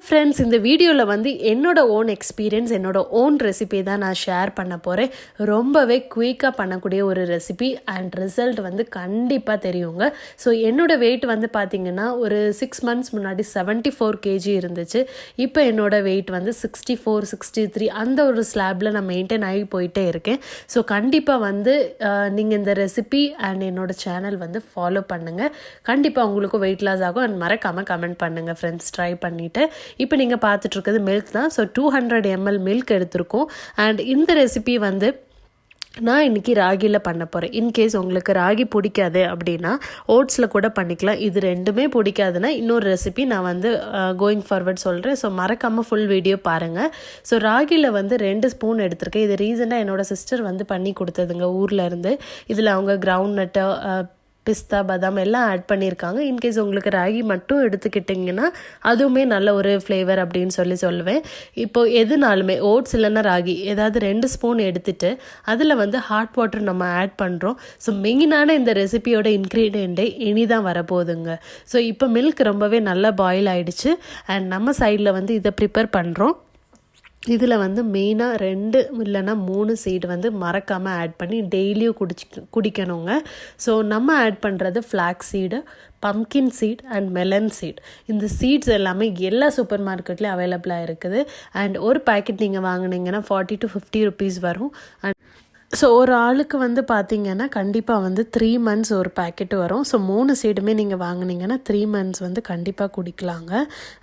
Friends, இந்த வீடியோவில் வந்து என்னோட ஓன் எக்ஸ்பீரியன்ஸ், என்னோட ஓன் ரெசிபி தான் நான் ஷேர் பண்ண போகிறேன். ரொம்பவே குயிக்காக பண்ணக்கூடிய ஒரு ரெசிபி அண்ட் ரிசல்ட் வந்து கண்டிப்பாக தெரியுங்க. ஸோ என்னோடய வெயிட் வந்து பார்த்திங்கன்னா ஒரு 6 months முன்னாடி 74 kg இருந்துச்சு. இப்போ என்னோடய வெயிட் வந்து 64, 63 அந்த ஒரு ஸ்லாபில் நான் மெயின்டைன் ஆகி போயிட்டே இருக்கேன். ஸோ கண்டிப்பாக வந்து நீங்கள் இந்த ரெசிபி அண்ட் என்னோடய சேனல் வந்து ஃபாலோ பண்ணுங்கள். கண்டிப்பாக உங்களுக்கும் வெயிட் லாஸ் ஆகும். அண்ட் மறக்காமல் கமெண்ட் பண்ணுங்கள் ஃப்ரெண்ட்ஸ், ட்ரை பண்ணிவிட்டு. இப்போ நீங்கள் பார்த்துட்ருக்கிறது மில்க் தான். ஸோ 200 ml மில்க் எடுத்திருக்கோம். அண்ட் இந்த ரெசிபி வந்து நான் இன்றைக்கி ராகியில் பண்ண போகிறேன். இன்கேஸ் உங்களுக்கு ராகி பிடிக்காது அப்படின்னா ஓட்ஸில் கூட பண்ணிக்கலாம். இது ரெண்டுமே பிடிக்காதுன்னா இன்னொரு ரெசிபி நான் வந்து கோயிங் ஃபார்வர்ட் சொல்கிறேன். ஸோ மறக்காமல் ஃபுல் வீடியோ பாருங்கள். ஸோ ராகியில் வந்து 2 ஸ்பூன் எடுத்திருக்கேன். இது ரீசெண்டாக என்னோடய சிஸ்டர் வந்து பண்ணி கொடுத்ததுங்க ஊர்லேருந்து. இதில் அவங்க கிரவுண்ட் நட்டு, பிஸ்தா, பாதாம் எல்லாம் ஆட் பண்ணியிருக்காங்க. இன்கேஸ் உங்களுக்கு ராகி மட்டும் எடுத்துக்கிட்டிங்கன்னா அதுவுமே நல்ல ஒரு ஃப்ளேவர் அப்படின்னு சொல்லுவேன். இப்போது எதுனாலுமே ஓட்ஸ் இல்லைன்னா ராகி ஏதாவது 2 ஸ்பூன் எடுத்துகிட்டு அதில் வந்து ஹாட் வாட்டர் நம்ம ஆட் பண்ணுறோம். ஸோ மெயினான இந்த ரெசிபியோட இன்க்ரீடியண்ட்டே இனிதான் வரப்போகுதுங்க. ஸோ இப்போ மில்க் ரொம்பவே நல்லா பாயில் ஆகிடுச்சு. அண்ட் நம்ம சைடில் வந்து இதை ப்ரிப்பேர் பண்ணுறோம். இதில் வந்து மெயினாக 2 இல்லைன்னா 3 சீடு வந்து மறக்காமல் ஆட் பண்ணி டெய்லியும் குடிக்கணுங்க. ஸோ நம்ம ஆட் பண்ணுறது flax seed, pumpkin seed and melon seed. இந்த சீட்ஸ் எல்லாமே எல்லா சூப்பர் மார்க்கெட்லேயும் அவைலபிளாக இருக்குது. அண்ட் ஒரு பேக்கெட் நீங்கள் வாங்கினீங்கன்னா 40 to 50 rupees வரும். அண்ட் ஸோ ஒரு ஆளுக்கு வந்து பார்த்திங்கன்னா கண்டிப்பாக வந்து 3 months ஒரு பேக்கெட் வரும். ஸோ 3 சீடுமே நீங்கள் வாங்கினீங்கன்னா 3 months வந்து கண்டிப்பாக குடிக்கலாங்க.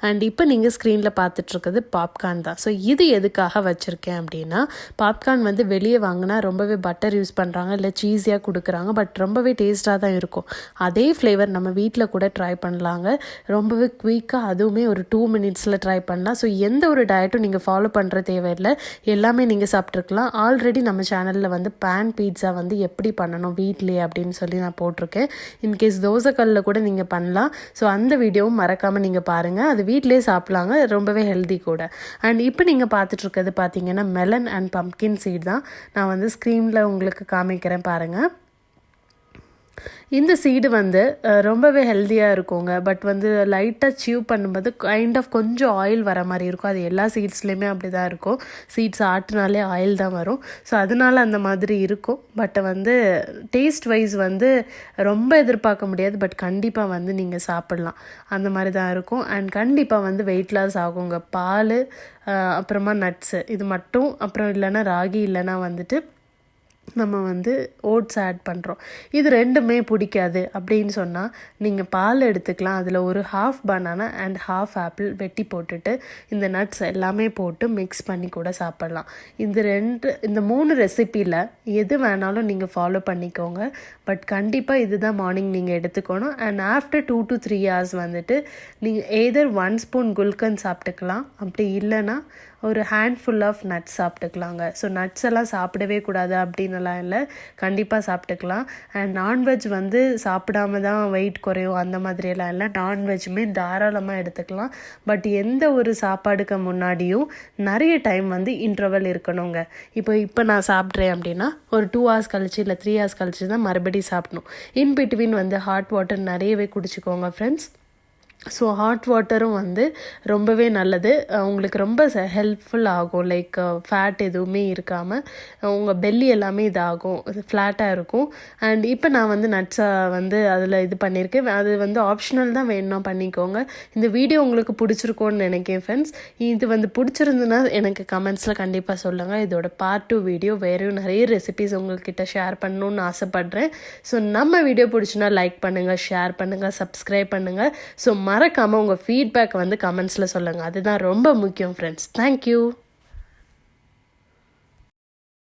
அண்ட் இப்போ நீங்கள் ஸ்க்ரீனில் பார்த்துட்ருக்குது பாப்கார்ன் தான். ஸோ இது எதுக்காக வச்சுருக்கேன் அப்படின்னா, பாப்கார்ன் வந்து வெளியே வாங்கினா ரொம்பவே பட்டர் யூஸ் பண்ணுறாங்க, இல்லை சீஸியாக கொடுக்குறாங்க. பட் ரொம்பவே டேஸ்ட்டாக தான் இருக்கும். அதே ஃப்ளேவர் நம்ம வீட்டில் கூட ட்ரை பண்ணலாங்க. ரொம்பவே குயிக்காக, அதுவுமே ஒரு 2 minutes ட்ரை பண்ணலாம். ஸோ எந்த ஒரு டயட்டும் நீங்கள் ஃபாலோ பண்ணுற தேவையில்லை, எல்லாமே நீங்கள் சாப்பிட்ருக்கலாம். ஆல்ரெடி நம்ம சேனலில் வந்து பேன் பீட்சா வந்து எப்படி பண்ணணும் வீட்லேயே அப்படின்னு சொல்லி நான் போட்டிருக்கேன். இன்கேஸ் தோசைக்கல்லில் கூட நீங்கள் பண்ணலாம். ஸோ அந்த வீடியோவும் மறக்காமல் நீங்கள் பாருங்கள். அது வீட்டிலே சாப்பிட்லாங்க, ரொம்பவே ஹெல்தி கூட. அண்ட் இப்போ நீங்கள் பார்த்துட்ருக்கிறது பார்த்தீங்கன்னா மெலன் அண்ட் பம்கின் சீட் தான். நான் வந்து ஸ்க்ரீனில் உங்களுக்கு காமிக்கிறேன் பாருங்கள். இந்த சீடு வந்து ரொம்பவே ஹெல்த்தியாக இருக்குங்க. பட் வந்து லைட்டாக சீவ் பண்ணும்போது கைண்ட் ஆஃப் கொஞ்சம் ஆயில் வர மாதிரி இருக்கும். அது எல்லா சீட்ஸ்லேயுமே அப்படி தான் இருக்கும். சீட்ஸ் ஆட்டினாலே ஆயில் தான் வரும். ஸோ அதனால அந்த மாதிரி இருக்கும். பட் வந்து டேஸ்ட் வைஸ் வந்து ரொம்ப எதிர்பார்க்க முடியாது. பட் கண்டிப்பாக வந்து நீங்கள் சாப்பிட்லாம், அந்த மாதிரி தான் இருக்கும். அண்ட் கண்டிப்பாக வந்து வெயிட் லாஸ் ஆகுங்க. பால், அப்புறமா நட்ஸு இது மட்டும், அப்புறம் இல்லைன்னா ராகி, இல்லைன்னா வந்துட்டு நம்ம வந்து ஓட்ஸ் ஆட் பண்ணுறோம். இது ரெண்டுமே பிடிக்காது அப்படின்னு சொன்னால் நீங்கள் பால் எடுத்துக்கலாம். அதில் ஒரு ½ banana அண்ட் ½ apple வெட்டி போட்டுட்டு இந்த நட்ஸ் எல்லாமே போட்டு மிக்ஸ் பண்ணி கூட சாப்பிட்லாம். இந்த 3 ரெசிப்பியில் எது வேணாலும் நீங்கள் ஃபாலோ பண்ணிக்கோங்க. பட் கண்டிப்பாக இதுதான் மார்னிங் நீங்கள் எடுத்துக்கணும். அண்ட் ஆஃப்டர் 2 to 3 hours வந்துட்டு நீங்கள் எய்தர் 1 spoon குல்கன் சாப்பிட்டுக்கலாம், அப்படி இல்லைன்னா ஒரு ஹேண்ட்ஃபுல் ஆஃப் நட்ஸ் சாப்பிட்டுக்கலாங்க. ஸோ நட்ஸ் எல்லாம் சாப்பிடவே கூடாது அப்படின்னுலாம் இல்லை, கண்டிப்பாக சாப்பிட்டுக்கலாம். அண்ட் நான்வெஜ் வந்து சாப்பிடாம தான் வெயிட் குறையும் அந்த மாதிரியெல்லாம் இல்லை. நான்வெஜ்ஜுமே தாராளமாக எடுத்துக்கலாம். பட் எந்த ஒரு சாப்பாடுக்கு முன்னாடியும் நிறைய டைம் வந்து இன்டர்வல் இருக்கணுங்க. இப்போ நான் சாப்பிட்றேன் அப்படின்னா ஒரு 2 hours கழிச்சு இல்லை 3 hours கழிச்சு தான் மறுபடியும் சாப்பிடணும். இன் பிட்வீன் வந்து ஹாட் வாட்டர் நிறையவே குடிச்சிக்கோங்க ஃப்ரெண்ட்ஸ். ஸோ ஹாட் வாட்டரும் வந்து ரொம்பவே நல்லது, உங்களுக்கு ரொம்ப ஹெல்ப்ஃபுல் ஆகும். லைக் ஃபேட் எதுவுமே இருக்காமல் உங்கள் பெல்லி எல்லாமே இதாகும், ஃப்ளாட்டாக இருக்கும். அண்ட் இப்போ நான் வந்து நட்ஸை வந்து அதில் இது பண்ணியிருக்கேன். அது வந்து ஆப்ஷனல் தான், வேணும்னா பண்ணிக்கோங்க. இந்த வீடியோ உங்களுக்கு பிடிச்சிருக்கோன்னு நினைக்கிறேன் ஃப்ரெண்ட்ஸ். இது வந்து பிடிச்சிருந்துன்னா எனக்கு கமெண்ட்ஸில் கண்டிப்பாக சொல்லுங்கள். இதோட பார்ட் 2 வீடியோ வேறையும் நிறைய ரெசிபிஸ் உங்கள்கிட்ட ஷேர் பண்ணணுன்னு ஆசைப்பட்றேன். ஸோ நம்ம வீடியோ பிடிச்சினா லைக் பண்ணுங்கள், ஷேர் பண்ணுங்கள், சப்ஸ்கிரைப் பண்ணுங்கள். ஸோ மறக்காமல் உங்கள் ஃபீட்பேக் வந்து கமெண்ட்ஸில் சொல்லுங்கள். அதுதான் ரொம்ப முக்கியம் ஃப்ரெண்ட்ஸ். தேங்க்யூ.